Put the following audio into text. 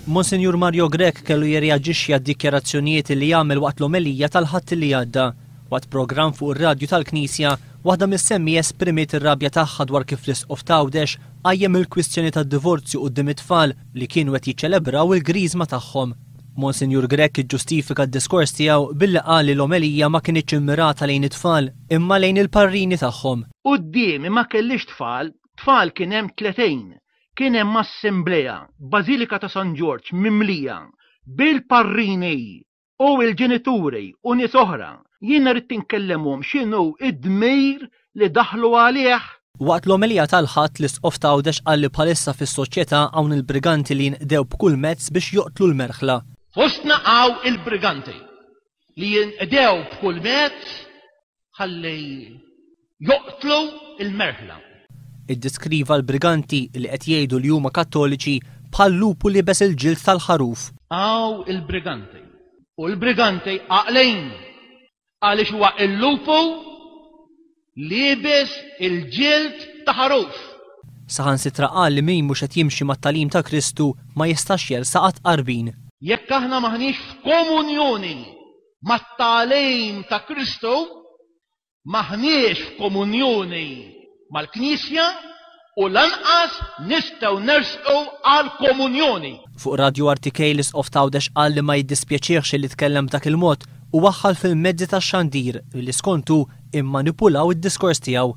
Monsignor Mario Grech kellu jirreaġixxi għad-dikjarazzjonijiet li jagħmel waqt l-omelija tal-Ħadd li għadda. Waqt programm fuq ir-radju tal-Knisja, waħda mis-semmi esprimiet ir-rabja tagħha dwar kif l-Isqof Tgħawdex qajjem il-kwistjoni tad-divorzju quddiem it-tfal li kienu qed jiċċelebraw il-griżma tagħhom. Monsignor Grech iġġustifika d-diskors tiegħu billi qal li l-omelija ma kienitx immirata lejn it-tfal imma lejn il-parrini tagħhom. Qudiemi ma kellix tfal kien hemm 30. Kien hemm assembleja, Bażilika ta' San George mimlija bil-parrini u l-ġenituri u nies oħra. Jiena rrid tinkellemhom x'inhu id-dmejr li daħlu għalih. Waqt l-omelija tal-Ħadd l-Isqof Tgħawdex qal li bħalissa fis-soċjetà hawn il-briganti li jinqdew b'kull mezz biex joqtlu l-merħla. Fostna hawn il-briganti li jinqdew b'kull mezz ħalli joqtlu l-merħla. Iddeskriva l-briganti li qed jgħidu li huma Kattoliċi bħal lupu li bes il-ġild tal-ħaruf. Hawn il-briganti u l-briganti għaqlejn għaliex huwa l-lupu libes il-ġild ta' ħaruf. Saħansitra qal li min mhux qed jimxi mat-tagħlim ta' Kristu ma jistax jersaq qatt qarbin. Jekk aħna maħniex f'komunjoni mat-tagħlim ta' Kristu, maħniex f'komunjoni mal-Knisja u lanqas nistgħu nersqu għall-komunjoni. Fuq Radio RTK l-Isqof Tgħawdex qal li ma jiddispjaċihx li tkellem dak il-mod u waħħal fil-mezzi tax-xandir li skontu immanipulaw id-diskors tiegħu.